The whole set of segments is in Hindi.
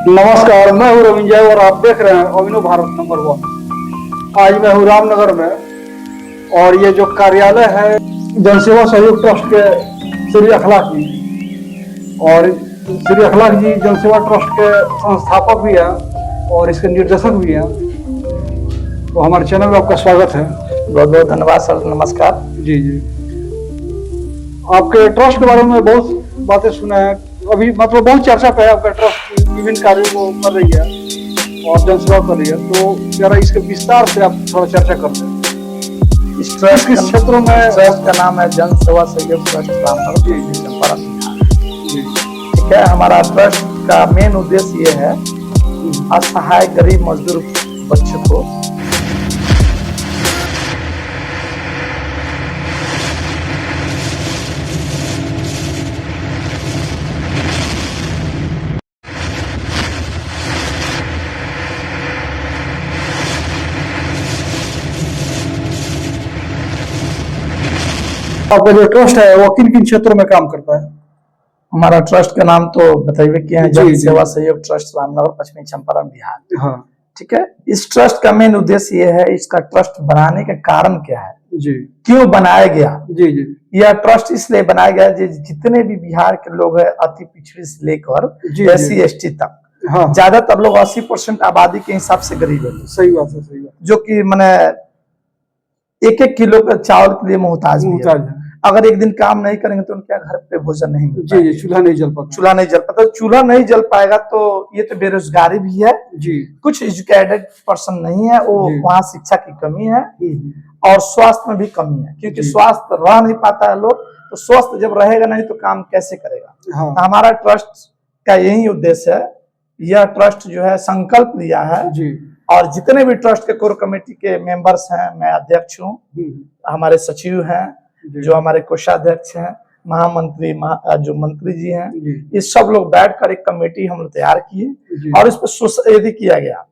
नमस्कार, मैं हूँ रविंजय और आप देख रहे हैं अभिनव भारत नंबर 1। आज मैं हूँ रामनगर में और ये जो कार्यालय है जनसेवा सहयोग ट्रस्ट के श्री अखलाक जी, और श्री अखलाक जी जनसेवा ट्रस्ट के संस्थापक भी हैं और इसके निर्देशक भी हैं। तो हमारे चैनल में आपका स्वागत है। बहुत बहुत धन्यवाद सर। नमस्कार जी जी, आपके ट्रस्ट के बारे में बहुत बातें सुना है, अभी मतलब बहुत चर्चा पे है। आपका ट्रस्ट विभिन्न कार्यों को कर रही है और जनसेवा कर रही है, तो जरा इसके विस्तार से आप थोड़ा चर्चा करते हैं। इस ट्रस्ट किस क्षेत्रों में? ट्रस्ट का नाम है जन सेवा सहयोग ट्रस्ट रामनगर चंपारण बिहार। ठीक है, हमारा ट्रस्ट का मेन उद्देश्य ये है असहाय गरीब मजदूर बच्चों को आपका जो ट्रस्ट है वो किन किन क्षेत्रों में काम करता है? हमारा ट्रस्ट का नाम तो बताइए क्या है, जी, जन जी। सेवा सहयोग ट्रस्ट रामनगर पश्चिमी चंपारण बिहार। हाँ ठीक है, इस ट्रस्ट का मेन उद्देश्य ये है, इसका ट्रस्ट बनाने का कारण क्या है, जी क्यों बनाया गया। जी जी यह ट्रस्ट इसलिए बनाया गया जितने भी बिहार के लोग हैं अति पिछड़ी से लेकर जी, SC ST तक, हाँ ज्यादातर लोग 80% आबादी के हिसाब से गरीब है, सही बात है, सही बात जो कि मैंने एक एक किलो का चावल के लिए मोहताज भी है। मुमताज है। अगर एक दिन काम नहीं करेंगे तो उनके घर पे भोजन नहीं मिलता जी है। जी, चूल्हा नहीं जल पाता। चूल्हा नहीं जल पाता, चूल्हा नहीं जल पाएगा तो ये तो बेरोजगारी भी है। जी कुछ एजुकेटेड पर्सन नहीं है, वो जी। वहाँ शिक्षा की कमी है और स्वास्थ्य में भी कमी है, क्योंकि जी। स्वास्थ्य रह नहीं पाता है लोग, तो स्वस्थ जब रहेगा नहीं तो काम कैसे करेगा। हाँ तो हमारा ट्रस्ट का यही उद्देश्य है। यह ट्रस्ट जो है संकल्प लिया है, जी और जितने भी ट्रस्ट के कोर कमेटी के मेंबर्स हैं, मैं अध्यक्ष हूँ, हमारे सचिव हैं, जी। जो हमारे कोषाध्यक्ष हैं, महामंत्री जो मंत्री जी हैं, जी ये सब लोग बैठकर एक कमेटी हम लोग तैयार किए जी और इस पर यदि किया गया,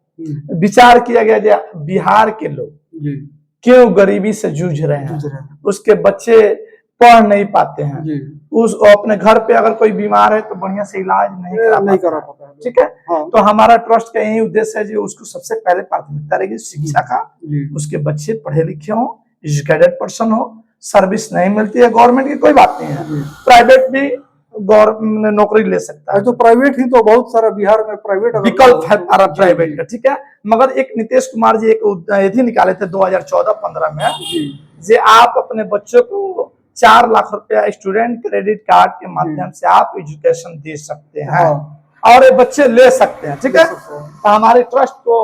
विचार किया गया जो बिहार के लोग जी क्यों गरीबी से जूझ रहे हैं, जूझ रहे हैं। उसके बच्चे पढ़ नहीं पाते हैं, जी उस अपने घर पे अगर कोई बीमार है तो बढ़िया से इलाज नहीं नहीं करा करा पाता पाता है। ठीक है, हाँ तो हमारा ट्रस्ट का यही उद्देश्य है जो उसको सबसे पहले प्राथमिकता रहेगी शिक्षा का, जी उसके बच्चे पढ़े लिखे हो, एजुकेटेड पर्सन हो। सर्विस नहीं मिलती है गवर्नमेंट की, कोई बात नहीं है, जी। प्राइवेट भी गवर्नमेंट नौकरी ले सकता है, तो प्राइवेट ही तो बहुत सारा बिहार में प्राइवेट विकल्प है प्राइवेट का। ठीक है, मगर एक नीतीश कुमार जी एक यदि निकाले थे 2014-15 में, जी जे आप अपने बच्चों को 4 लाख रुपया स्टूडेंट क्रेडिट कार्ड के माध्यम से आप एजुकेशन दे सकते हैं, हाँ और ये बच्चे ले सकते हैं। ठीक है, ले सकते हैं। तो हमारे ट्रस्ट को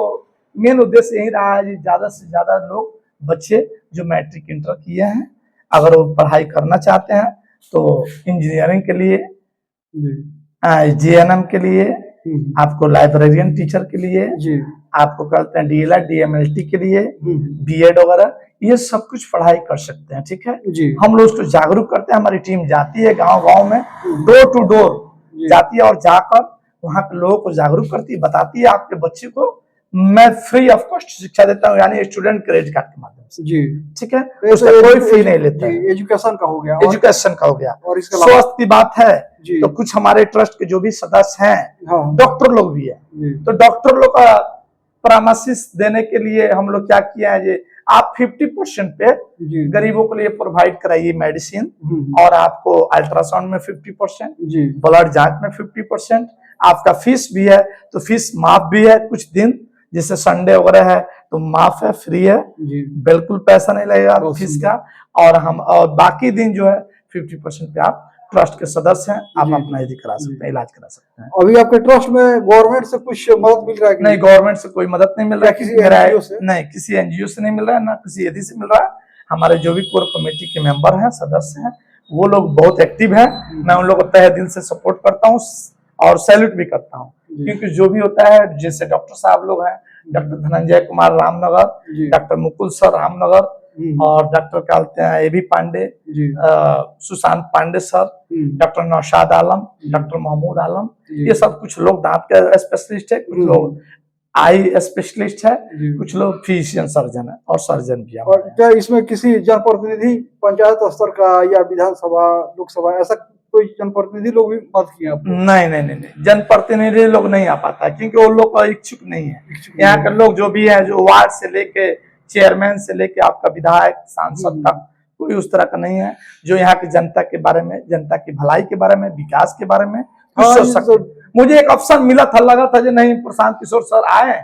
मेन उद्देश्य यही रहा है, ज्यादा से ज्यादा लोग बच्चे जो मैट्रिक इंटर किए हैं, अगर वो पढ़ाई करना चाहते हैं तो इंजीनियरिंग के लिए, जी GNM के लिए, आपको लाइब्रेरियन टीचर के लिए, जी आपको कहते हैं DLED DMLT के लिए, BEd वगैरह, ये सब कुछ पढ़ाई कर सकते हैं। ठीक है, जी हम लोग उसको जागरूक करते हैं, हमारी टीम जाती है गांव गांव में, डोर टू डोर जाती है और जाकर वहां के लोगों को जागरूक करती है, बताती है आपके बच्चे को मैं फ्री ऑफ कॉस्ट शिक्षा देता हूँ, यानी स्टूडेंट क्रेडिट कार्ड के माध्यम से। जी ठीक है, उसका कोई फी नहीं लेता है, एजुकेशन का हो गया, एजुकेशन का हो गया। और इसके अलावा स्वास्थ्य की बात है जी। तो कुछ हमारे ट्रस्ट के जो भी सदस्य हैं, हाँ डॉक्टर लोग भी है, जी तो डॉक्टर लोग का परामर्श देने के लिए हम लोग क्या किया है, जी आप 50% पे जी गरीबों के लिए प्रोवाइड कराइए मेडिसिन, और आपको अल्ट्रासाउंड में 50%, जी ब्लड जांच में 50%, आपका फीस भी है तो फीस माफ भी है, कुछ दिन जैसे संडे वगैरह है तो माफ है, फ्री है, जी बिल्कुल पैसा नहीं लगेगा बहुत फीस सुंदर। का। और बाकी दिन जो है 50% पे आप ट्रस्ट के सदस्य हैं, आप जी, अपना यदि करा सकते हैं, इलाज करा सकते हैं। अभी आपके ट्रस्ट में गवर्नमेंट से कुछ मदद मिल रहा है कि नहीं, गवर्नमेंट से कोई मदद नहीं मिल रहा है, किसी मेरा NGO से? नहीं, किसी NGO से नहीं मिल रहा है, ना किसी यदि से मिल रहा है। हमारे जो भी कोर कमेटी के मेंबर हैं, सदस्य हैं, वो लोग बहुत एक्टिव हैं, मैं उन लोगों को तहे दिल से सपोर्ट करता हूँ और सैल्यूट भी करता हूँ, क्योंकि जो भी होता है, जैसे डॉक्टर साहब लोग हैं, doctor Dhananjay Kumar Ramnagar, doctor Mukul sir Ramnagar, और डॉक्टर क्या बोलते हैं AB Pandey, Sushant Pandey sir, doctor Naushad Alam, doctor Mahmood Alam, ये सब कुछ लोग दांत के स्पेशलिस्ट है, कुछ लोग आई स्पेशलिस्ट है, कुछ लोग फिजिशियन सर्जन है और सर्जन भी है। और क्या इसमें किसी जनप्रतिनिधि पंचायत स्तर का या विधानसभा लोकसभा ऐसा कोई जनप्रतिनिधि लोग भी बात किए आपको? नहीं नहीं नहीं नहीं, जनप्रतिनिधि लोग नहीं आ पाता है, क्योंकि वो लोग का इच्छुक नहीं है। यहाँ के लोग जो भी है, जो वार्ड से लेके चेयरमैन से लेके आपका विधायक सांसद तक, कोई उस तरह का नहीं है जो यहाँ की जनता के बारे में, जनता की भलाई के बारे में, विकास के बारे में कुछ हाँ, सोच ये सकते हैं। मुझे एक अवसर मिला था, लगा था जो नहीं, प्रशांत किशोर सर आए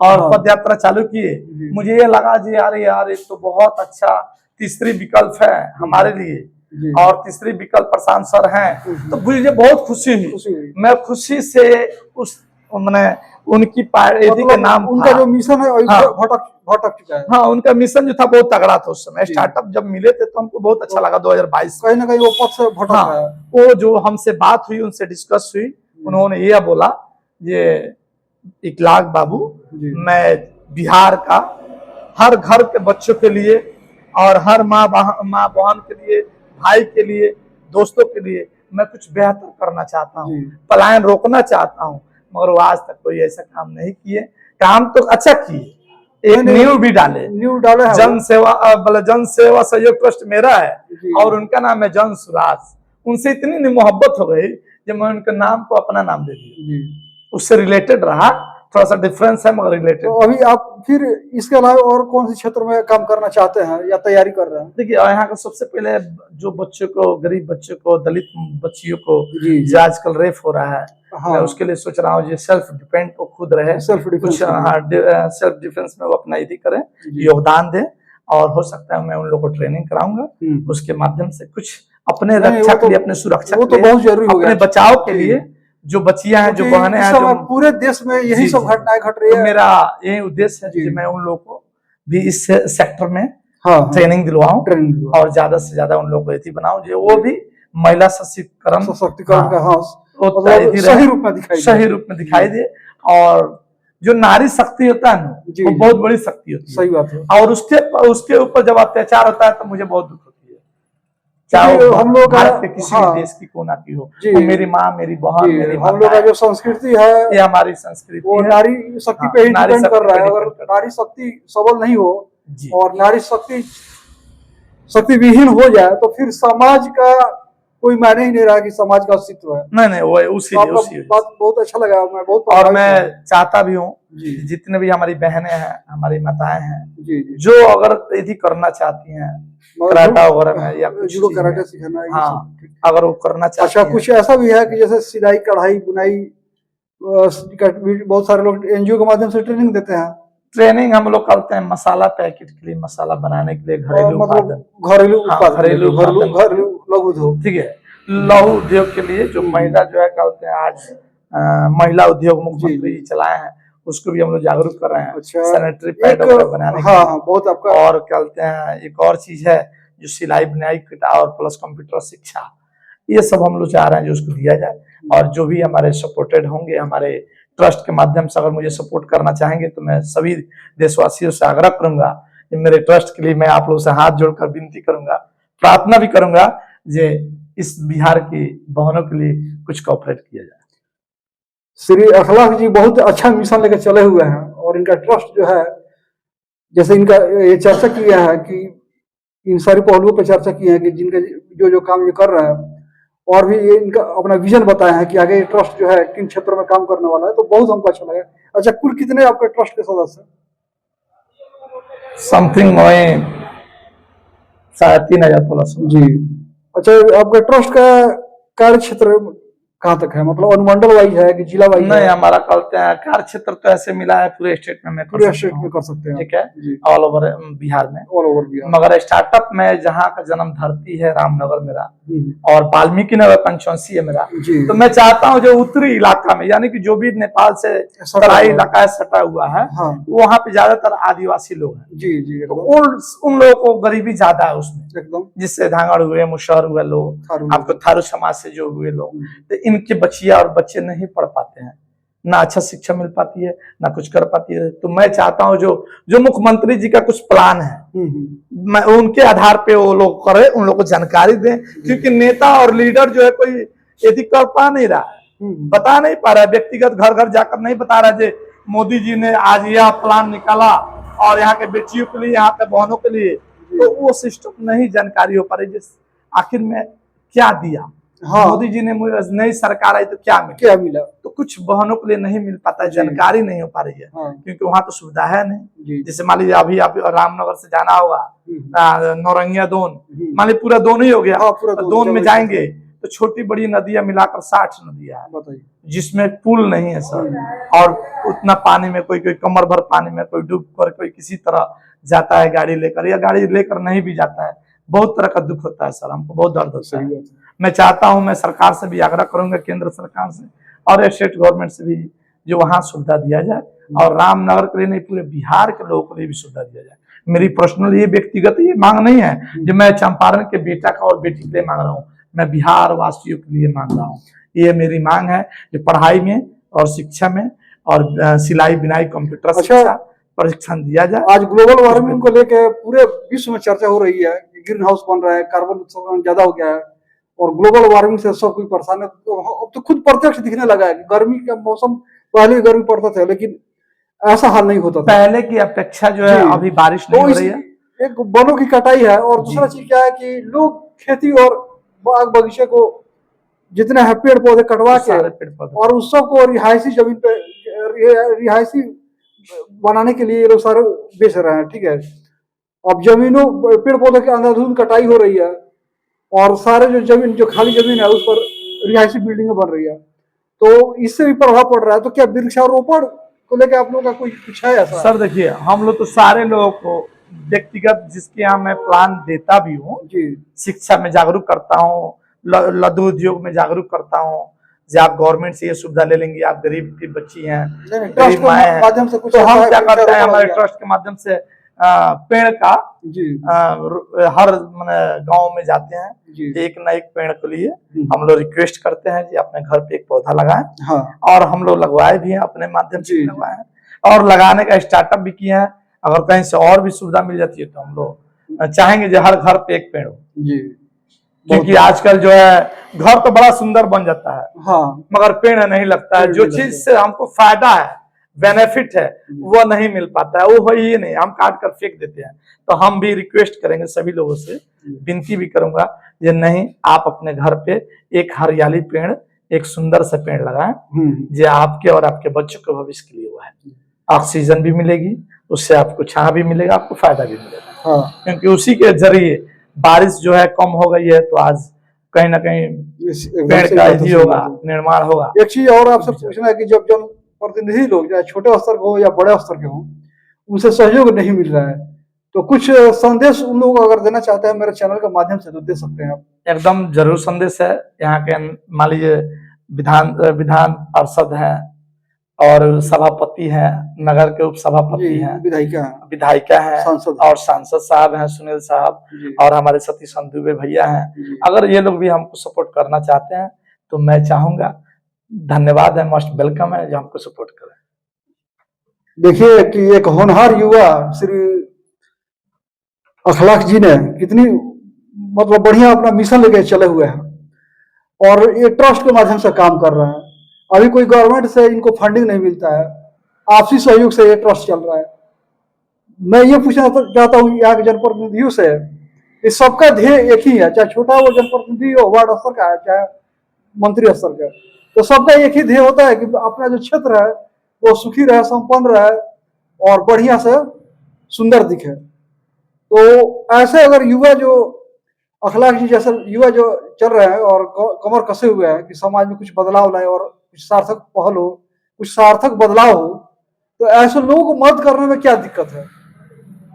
और हाँ। पद यात्रा चालू किए। जी। मुझे ये लगा जी यार ये तो बहुत अच्छा तीसरी विकल्प है हमारे लिए, जी। और तीसरी विकल्प प्रशांत सर हैं, तो मुझे बहुत खुशी खुशी हुई। हुई। मैं खुशी से उस मैंने उनकी पार्टी के मतलब नाम उनका था। जो मिशन है हाँ। भटक चुका है। हाँ, उनका मिशन जो था बहुत तगड़ा था उस समय। जी। स्टार्टअप जब मिले थे तो हमको बहुत अच्छा लगा 2022 कहीं ना कहीं वो पथ से भटक हाँ, रहा है। वो जो हमसे बात हुई, उनसे डिस्कस हुई, उन्होंने ये बोला ये इकलाक बाबू, जी। मैं बिहार का हर घर के बच्चों के लिए और हर माँ बहन के लिए, भाई के लिए, दोस्तों के लिए मैं कुछ बेहतर करना चाहता हूँ, जी। पलायन रोकना चाहता हूँ। मगर वो आज तक कोई ऐसा काम नहीं किए। काम तो अच्छा किए, एक नहीं, न्यू भी डाले, न्यू डाले हैं जन सेवा सहयोग ट्रस्ट मेरा है जी। और उनका नाम है जन सुराज। उनसे इतनी मोहब्बत हो गई जब मैं उनके नाम को अपना नाम दे दिया। जी। उससे रिलेटेड रहा, थोड़ा सा डिफरेंस है मगर रिलेटेड। तो अभी आप फिर इसके अलावा और कौन से क्षेत्र में काम करना चाहते हैं या तैयारी कर रहे हैं? देखिए, यहाँ का सबसे पहले जो बच्चों को, गरीब बच्चों को, दलित बच्चियों को जी। जो आजकल रेप हो रहा है, हाँ। मैं उसके लिए सोच रहा हूँ सेल्फ डिपेंड वो खुद रहे, सेल्फ डिफेंस कुछ सेल्फ डिफेंस में वो अपना यदि करें, जी। योगदान दे, और हो सकता है मैं उन लोगों को ट्रेनिंग कराऊंगा, उसके माध्यम से कुछ अपने रक्षा के लिए, अपने सुरक्षा वो के तो लिए, बहुत जरूरी हो गया, अपने बचाव के लिए, जो बच्चियां हैं, जो क्योंकि बहनें इस हैं, समय जो पूरे देश में यही सब घटनाएं घट रही तो है। मेरा यही उद्देश्य है जी। कि मैं उन लोगों को भी इस सेक्टर में हाँ, ट्रेनिंग दिलवाऊं ट्रेनिंग और ज्यादा से ज्यादा उन लोगों को यदि बनाऊं जो वो भी महिला सशक्तिकरण का हाँ, वो मतलब सही रूप में दिखाई सही रूप में दिखाई दे। और जो नारी शक्ति होता है ना, जी। वो बहुत बड़ी शक्ति होती है। सही बात है। और उसके ऊपर जब अत्याचार होता है तो मुझे बहुत दुख होती है, चाहे क्योंकि वो हम लोग भारत के किसी हाँ, भी देश की कोना की हो, जी। वो मेरी माँ, मेरी बहन, मेरी हम लोग का जो संस्कृति है, ये हमारी संस्कृति वो है, नारी शक्ति पे ही नारी डिपेंड शक्ति कर रहा पे है। अगर डिपेंड करता नारी शक्ति सबल नहीं हो जी। और नारी शक्ति विहीन हो जाए तो फिर समाज का कोई मायने ही नहीं रहा कि समाज का अस्तित्व है। नहीं वो उसी तो आपका बात बहुत अच्छा लगा, मैं बहुत और प्रभावित मैं हुआ। चाहता भी हूँ जी। जितने भी हमारी बहनें हैं, हमारी माताएं हैं, जी, जी। जो अगर यदि करना चाहती हैं कराटा वगैरह में या कुछ जुडो चीज कराटे में, सिखाना, ये हाँ, सब। अगर वो करना चाहती अच्छा, हैं। कुछ ऐसा भी है कि जैसे सिलाई, कढ़ाई, बुनाई, बहुत सारे लोग एनजीओ के माध्यम से ट्रेनिंग देते हैं। ट्रेनिंग हम लोग करते हैं मसाला पैकेट के लिए, मसाला बनाने के लिए, घरेलू उत्पादन, घरेलू हाँ, उत्पादन, घरेलू लघु उद्योग, ठीक है, लघु उद्योग के लिए जो महिला जो है करते हैं। आज महिला उद्योग मुख्यमंत्री जी चलाए हैं, उसको भी हम लोग जागरूक कर रहे हैं। अच्छा, सैनिटरी पैड बनाने हाँ, हाँ, बहुत आपका। और कहते हैं एक और चीज है जो सिलाई बुनाई और प्लस कंप्यूटर शिक्षा, ये सब हम लोग चाह रहे हैं जो उसको दिया जाए। और जो भी हमारे सपोर्टेड होंगे, हमारे ट्रस्ट के माध्यम से अगर मुझे सपोर्ट करना चाहेंगे तो मैं सभी देशवासियों से आग्रह करूंगा कि मेरे ट्रस्ट के लिए मैं आप लोगों से हाथ जोड़कर विनती करूंगा, प्रार्थना भी करूंगा जे इस बिहार की बहनों के लिए कुछ कोऑपरेट किया जाए। श्री अखलाक जी बहुत अच्छा मिशन लेकर चले हुए हैं और इनका ट्रस्ट जो है, जैसे इनका ये चर्चा किया है कि इन सारी पहलुओं पर चर्चा की है कि जिनका जो काम ये कर रहा है, और भी ये इनका अपना विजन बताया है कि आगे ये ट्रस्ट जो है किन क्षेत्रों में काम करने वाला है, तो बहुत हमको अच्छा लगा। अच्छा, कुल कितने आपके ट्रस्ट के सदस्य? Something 3,500 plus. जी। अच्छा, आपके ट्रस्ट का कार्य क्षेत्र कहाँ तक है, मतलब अनुमंडल वाइज है कि जिला वाइज? नहीं, हमारा कहते हैं कार्य क्षेत्र तो ऐसे मिला है पूरे स्टेट में, मैं पूरे स्टेट में कर सकते हैं, ठीक है, ऑल ओवर बिहार में, ऑल ओवर बिहार। मगर स्टार्टअप में जहाँ का जन्म धरती है रामनगर मेरा, और वाल्मीकि नगर पंचवंशी है मेरा, तो मैं चाहता हूँ जो उत्तरी इलाका में, यानी कि जो भी नेपाल से तराई इलाका सटा हुआ है, वहाँ पे ज्यादातर आदिवासी लोग हैं। जी जी। तो उन लोगों को गरीबी ज्यादा है उसमें, एकदम, जिससे धांगड़ हुए, मुशहर हुए लोग, आपको थारू समाज से जो हुए लोग, तो इनके बच्चियां और बच्चे नहीं पढ़ पाते हैं, ना अच्छा शिक्षा मिल पाती है, ना कुछ कर पाती है। तो मैं चाहता हूं जो मुख्यमंत्री जी का कुछ प्लान है, मैं उनके आधार पे वो लोग करे, उन लोग को जानकारी दें, क्योंकि नेता और लीडर जो है कोई यदि कर पा नहीं रहा, बता नहीं पा रहा है, व्यक्तिगत घर घर जाकर नहीं बता रहा है मोदी जी ने आज यह प्लान निकाला और यहाँ के बेटियों के लिए, यहाँ के बहनों के लिए, तो वो सिस्टम नहीं जानकारी हो पा रही आखिर में क्या दिया। हाँ। मोदी जी ने नई सरकार आई तो क्या मिला? क्या मिला? तो कुछ बहनों के लिए नहीं मिल पाता है, जी। जानकारी नहीं हो पा रही है, हाँ। क्योंकि वहाँ तो सुविधा है जी। नहीं। जैसे मान लीजिए अभी आप रामनगर से जाना होगा नौरंगिया दोन, हम्म। मान लीजिए पूरा दोन ही हो गया। हाँ, पूरा दोन में जब जाएंगे तो छोटी बड़ी नदियां मिलाकर 60 नदियां है, बताइए। जिसमें पुल नहीं है सर। और उतना पानी में कोई कोई कमर भर पानी में कोई डूब कर कोई किसी तरह जाता है गाड़ी लेकर, या गाड़ी लेकर नहीं भी जाता है। बहुत तरह का दुख होता है सर, हमको बहुत दर्द होता सही है। बात है। मैं चाहता हूं, मैं सरकार से भी आग्रह करूंगा, केंद्र सरकार से और स्टेट गवर्नमेंट से भी, जो वहां सुविधा दिया जाए, और रामनगर के लिए नहीं पूरे बिहार के लोगों के लिए भी सुविधा दिया जाए। मेरी पर्सनल ये व्यक्तिगत ये मांग नहीं है जो मैं चंपारण के बेटा का और बेटी के लिए मांग रहा हूँ, मैं बिहार वासियों के लिए मांग रहा हूँ। ये मेरी मांग है कि पढ़ाई में और शिक्षा में और सिलाई बुनाई कंप्यूटर शिक्षा प्रशिक्षण दिया जाए। आज ग्लोबल वार्मिंग को लेकर पूरे विश्व में चर्चा हो रही है कि ग्रीन हाउस बन रहा है, कार्बन उत्सर्जन ज्यादा हो गया है और ग्लोबल वार्मिंग से सब कोई परेशान है। अब तो खुद प्रत्यक्ष दिखने लगा है। गर्मी का मौसम पहले गर्मी पड़ता था, लेकिन ऐसा हाल नहीं होता था पहले की अपेक्षा जो है अभी बारिश नहीं हो रही है। एक वनों की कटाई है, और दूसरा चीज क्या है कि लोग खेती और बाग बगीचे को जितने हैं पेड़ पौधे कटवा के और उस सब को रिहायशी जमीन पे रिहायशी बनाने के लिए ये लोग सारे बेच रहे हैं। ठीक है, अब जमीनों पेड़ पौधे की अंधाधुंध कटाई हो रही है और सारे जो जमीन जो खाली जमीन है उस पर रिहायशी बिल्डिंगें बन रही है, तो इससे भी प्रभाव पड़ रहा है। तो क्या वृक्षारोपण को लेकर आप लोगों का कोई कुछ है ऐसा? सर देखिए, हम लोग तो सारे लोगों को व्यक्तिगत जिसके यहाँ मैं प्लान देता भी हूँ, शिक्षा में जागरूक करता हूँ, लघु उद्योग में जागरूक करता हूँ। जब आप गवर्नमेंट से ये सुविधा ले लेंगे, आप गरीब की बच्ची हैं, गरीब माए हैं, तो हम क्या करते हैं, हमारे ट्रस्ट के माध्यम से पेड़ का हर गांव में जाते हैं, एक ना एक पेड़ के लिए हम लोग रिक्वेस्ट करते हैं कि अपने घर पे एक पौधा लगाएं। हाँ। और हम लोग लगवाए भी हैं, अपने माध्यम से लगवाए हैं और लगाने का स्टार्टअप भी किया है। अगर कहीं से और भी सुविधा मिल जाती है तो हम लोग चाहेंगे जो हर घर पे एक पेड़ हो, क्योंकि आजकल जो है घर तो बड़ा सुंदर बन जाता है, हाँ, मगर पेड़ नहीं लगता है। जो चीज से हमको फायदा है, बेनिफिट है, वो नहीं मिल पाता है, वो है ही नहीं, हम काट कर फेंक देते हैं। तो हम भी रिक्वेस्ट करेंगे सभी लोगों से, विनती भी करूंगा, ये नहीं, आप अपने घर पे एक हरियाली पेड़, एक सुंदर सा पेड़ लगाएं, जो आपके और आपके बच्चों के भविष्य के लिए वो है। ऑक्सीजन भी मिलेगी, उससे आपको छाया भी मिलेगा, आपको फायदा भी मिलेगा, हाँ। क्योंकि उसी के जरिए बारिश जो है कम हो गई है, तो आज कहीं ना कहीं पेड़ का ही होगा, निर्माण होगा। एक चीज और आपसे पूछना है कि जब जनप्रतिनिधि लोग चाहे छोटे स्तर के हो या बड़े स्तर के हो, उनसे सहयोग नहीं मिल रहा है, तो कुछ संदेश उन लोगों को अगर देना चाहते हैं मेरे चैनल के माध्यम से तो दे सकते हैं आप। एकदम जरूर संदेश है। यहाँ के मान लीजिए विधान पार्षद है और सभापति है, नगर के उप सभापति हैं, विधायिका है और सांसद साहब हैं, सुनील साहब, और हमारे सतीश दुबे भैया हैं। अगर ये लोग भी हमको सपोर्ट करना चाहते हैं तो मैं चाहूंगा, धन्यवाद है, मोस्ट वेलकम है जो हमको सपोर्ट करें। देखिए कि एक होनहार युवा श्री अखलाक जी ने कितनी मतलब बढ़िया अपना मिशन लेके चले हुए हैं और ये ट्रस्ट के माध्यम से काम कर रहे हैं। अभी कोई गवर्नमेंट से इनको फंडिंग नहीं मिलता है, आपसी सहयोग से ये ट्रस्ट चल रहा है। मैं ये पूछना चाहता हूँ यहाँ के जनप्रतिनिधियों से, इस सबका ध्येय एक ही है, चाहे छोटा वो जनप्रतिनिधि हो, वार्ड स्तर का है, चाहे मंत्री स्तर का, तो सबका एक ही ध्येय होता है कि अपना जो क्षेत्र है वो सुखी रहे, संपन्न रहे और बढ़िया से सुंदर दिखे। तो ऐसे अगर युवा जो अखलाक जी जैसे युवा जो चल रहे हैं और कमर कसे हुए हैं कि समाज में कुछ बदलाव लाए और कुछ सार्थक पहल हो, कुछ सार्थक बदलाव हो, तो ऐसे लोगों को मदद करने में क्या दिक्कत है?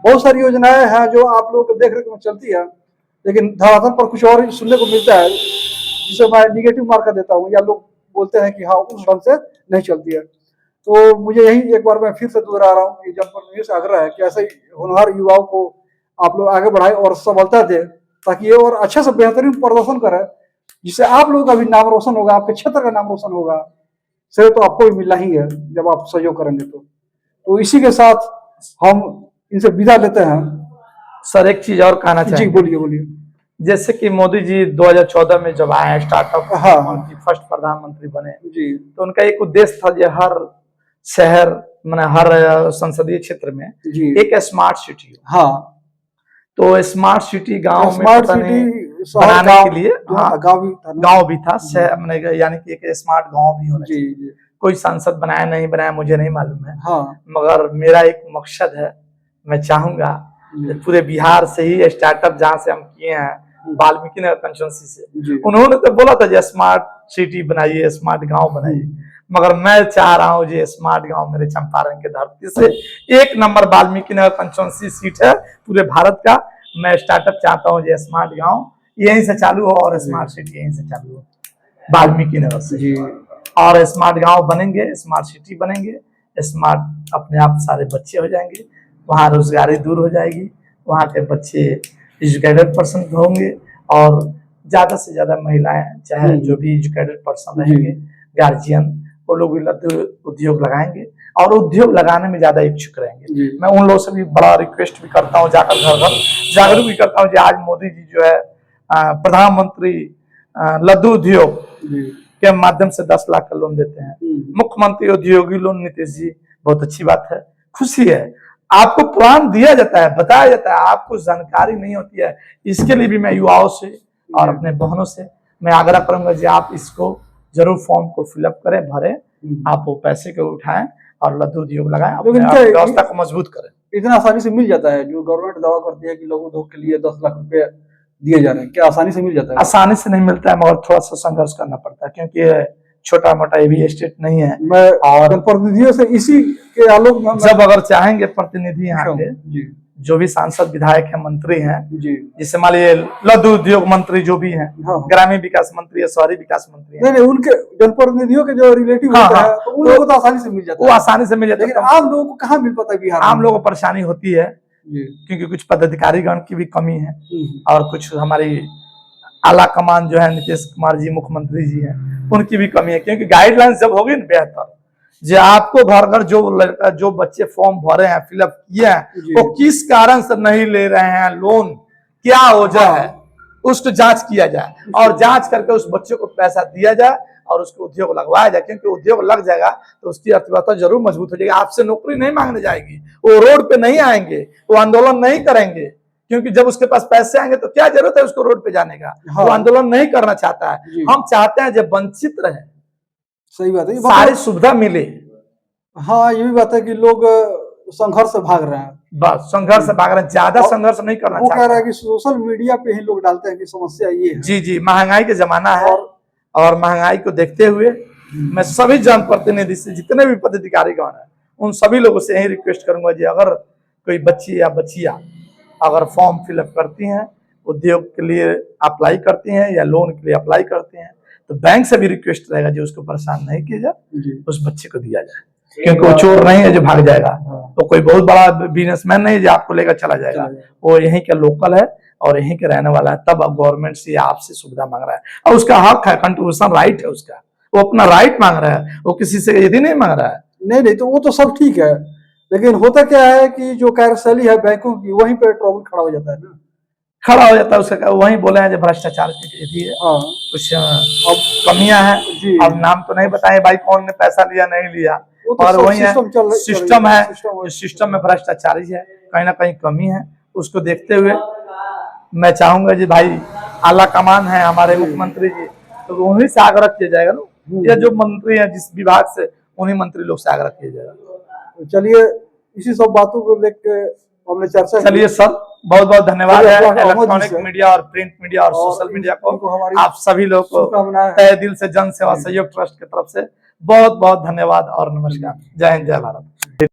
बहुत सारी योजनाएं हैं जो आप लोगों के देख रेख में चलती है, लेकिन धरातल पर कुछ और सुनने को मिलता है जिसे मैं निगेटिव मार्का देता हूँ, या लोग बोलते हैं कि हाँ उस ढंग से नहीं चलती है। तो मुझे यही एक बार मैं फिर से दोहरा रहा हूँ कि जनप्रतिनिधियों से आग्रह है कि ऐसे होनहार युवाओं को आप लोग आगे बढ़ाए और सफलता दे, ताकि ये और अच्छे से बेहतरीन प्रदर्शन करे, जिससे आप लोगों का भी नाम रोशन होगा, आपके क्षेत्र का नाम रोशन होगा। श्रेय तो आपको भी मिलना ही है जब आप सहयोग करेंगे। तो इसी के साथ हम इनसे विदा लेते हैं। सर एक चीज और कहना चाहिए। जी बोलिए बोलिए। जैसे कि मोदी जी 2014 में जब आए स्टार्टअप मंत्री, फर्स्ट प्रधानमंत्री बने जी, तो उनका एक उद्देश्य था कि हर शहर माने हर संसदीय क्षेत्र में एक स्मार्ट सिटी हो। हाँ, तो स्मार्ट सिटी गांव में स्मार्ट सिटी शहर, बनाने गाँव के लिए। जो हाँ, था, गाँव भी था ना? गांव भी था, मैंने यानी कि एक स्मार्ट गांव भी होना जी चाहिए। जी। कोई सांसद बनाया नहीं बनाया मुझे नहीं मालूम है, हाँ मगर मेरा एक मकसद है, मैं चाहूंगा जी। पूरे बिहार से ही स्टार्टअप जहाँ से हम किए हैं, वाल्मीकि नगर कंस्टिट्यूंसी से, जी। उन्होंने तो बोला था जी स्मार्ट सिटी बनाइए, स्मार्ट गांव बनाइए, मगर मैं चाह रहा हूँ जी स्मार्ट गांव मेरे चंपारण के धरती से 1 number Valmiki Nagar constituency seat है पूरे भारत का। मैं स्टार्टअप चाहता हूँ जी स्मार्ट गांव यहीं से चालू हो और स्मार्ट सिटी यहीं से चालू हो, वाल्मीकि नगर से जी। और स्मार्ट गांव बनेंगे, स्मार्ट सिटी बनेंगे, स्मार्ट अपने आप सारे बच्चे हो जाएंगे, वहाँ रोजगारी दूर हो जाएगी, वहाँ के बच्चे एजुकेटेड पर्सन होंगे और ज्यादा से ज्यादा महिलाएं चाहे जो भी एजुकेटेड पर्सन रहेंगे, गार्जियन, वो लोग भी लघु उद्योग लगाएंगे और उद्योग लगाने में ज्यादा इच्छुक रहेंगे। मैं उन लोगों से भी बड़ा रिक्वेस्ट भी करता हूँ, जाकर घर घर जागरूक भी करता हूँ कि आज मोदी जी जो है प्रधानमंत्री लघु उद्योग के माध्यम से 10 लाख का लोन देते हैं, मुख्यमंत्री उद्योगी लोन नीतीश जी, बहुत अच्छी बात है, खुशी है। आपको प्लान दिया जाता है, बताया जाता है, आपको जानकारी नहीं होती है। इसके लिए भी मैं युवाओं से और अपने बहनों से मैं आग्रह करूंगा कि आप इसको जरूर फॉर्म को फिलअप करें, भरें, आप वो पैसे को उठाएं और लघु उद्योग लगाएं, अपने अर्थव्यवस्था को मजबूत करें। इतना आसानी से मिल जाता है जो गवर्नमेंट दावा करती है कि लघु उद्योग के लिए 10 लाख रुपए दिए जा रहे हैं, क्या आसानी से मिल जाता है? आसानी से नहीं मिलता है, मगर थोड़ा सा संघर्ष करना पड़ता है, क्योंकि छोटा मोटा ये भी स्टेट नहीं है। मैं और प्रतिनिधियों से इसी के आलोक में जब अगर चाहेंगे प्रतिनिधि यहाँ के जो भी सांसद विधायक है, मंत्री हैं, जिससे मान लीजिए लघु उद्योग मंत्री जो भी हैं, ग्रामीण विकास मंत्री है, शहरी विकास मंत्री है, नहीं उनके जनप्रतिनिधियों के जो रिलेटिव होते हैं तो उन लोगों को तो आसानी से मिल जाता है, वो आसानी से मिल जाता है, लेकिन आम लोगों को कहाँ मिल पाता है बिहार में? आम लोगों को परेशानी होती है क्योंकि कुछ पदाधिकारी गण की भी कमी है और कुछ हमारी आला कमान जो है नीतीश कुमार जी मुख्यमंत्री जी हैं, उनकी भी कमी है, क्योंकि गाइडलाइंस जब होगी ना बेहतर, जो आपको घर घर जो लड़का जो बच्चे फॉर्म भरे हैं, फिलअप किए हैं, वो किस कारण से नहीं ले रहे हैं लोन, क्या वजह है, उसको जांच किया जाए और जांच करके उस बच्चे को पैसा दिया जाए और उसको उद्योग लगवाया जाए, क्योंकि उद्योग लग जाएगा तो उसकी अर्थव्यवस्था जरूर मजबूत हो जाएगी। आपसे नौकरी नहीं मांगने जाएगी, वो रोड पे नहीं आएंगे, वो आंदोलन नहीं करेंगे, क्योंकि जब उसके पास पैसे आएंगे तो क्या जरूरत है उसको रोड पे जाने का। वो आंदोलन नहीं करना चाहता है। हम चाहते हैं जब वंचित रहे, सही बात है, सारी सुविधा मिले। हाँ ये भी बात है कि लोग संघर्ष से भाग रहे हैं, बस संघर्ष से भाग रहे हैं, ज्यादा संघर्ष नहीं करना वो चाहते। कह रहा है कि सोशल मीडिया पे ही लोग डालते हैं कि समस्या ये है। जी, महंगाई के जमाना है और महंगाई को देखते हुए मैं सभी जनप्रतिनिधि से, जितने भी पदाधिकारी गण हैं, उन सभी लोगों से यही रिक्वेस्ट करूंगा जी, अगर कोई बच्ची या बच्चियां अगर फॉर्म फिलअप करती हैं, उद्योग के लिए अप्लाई करती हैं या लोन के लिए अप्लाई करती हैं, तो बैंक से भी रिक्वेस्ट रहेगा जी उसको परेशान नहीं किया जाए, उस बच्चे को दिया जाए, क्योंकि वो चोर नहीं है जो भाग जाएगा, तो कोई बहुत बड़ा बिजनेसमैन नहीं है जो आपको लेकर चला जाएगा, वो यहीं का लोकल है और यहीं के रहने वाला है, तब गवर्नमेंट से आपसे सुविधा मांग रहा है और उसका हक है, कंट्रीब्यूशन राइट है उसका, वो अपना राइट मांग रहा है, वो किसी से यदि नहीं मांग रहा है। नहीं तो वो तो सब ठीक है, लेकिन होता क्या है कि जो कार्यशैली है बैंकों की, वहीं पे ट्रबल खड़ा हो जाता है ना, खड़ा हो जाता है उसका। वहीं बोले हैं जो भ्रष्टाचार की है, कुछ अब कमियां हैं, अब नाम तो नहीं बताए भाई कौन ने पैसा लिया नहीं लिया, और वही है सिस्टम है, सिस्टम में भ्रष्टाचारी है, कहीं ना कहीं कमी है, उसको देखते हुए मैं चाहूंगा जी भाई आला कमान है हमारे मुख्यमंत्री जी, तो उन्हीं से आग्रह किया जाएगा ना, या जो मंत्री है जिस विभाग से, उन्हीं मंत्री लोग से आग्रह किया जाएगा। चलिए इसी सब बातों को लेकर हमने चर्चा। चलिए सर, बहुत बहुत धन्यवाद है इलेक्ट्रॉनिक मीडिया और प्रिंट मीडिया और सोशल मीडिया को, आप सभी लोग को तहे दिल से जन सेवा सहयोग ट्रस्ट की तरफ से बहुत बहुत धन्यवाद और नमस्कार। जय हिंद, जय भारत।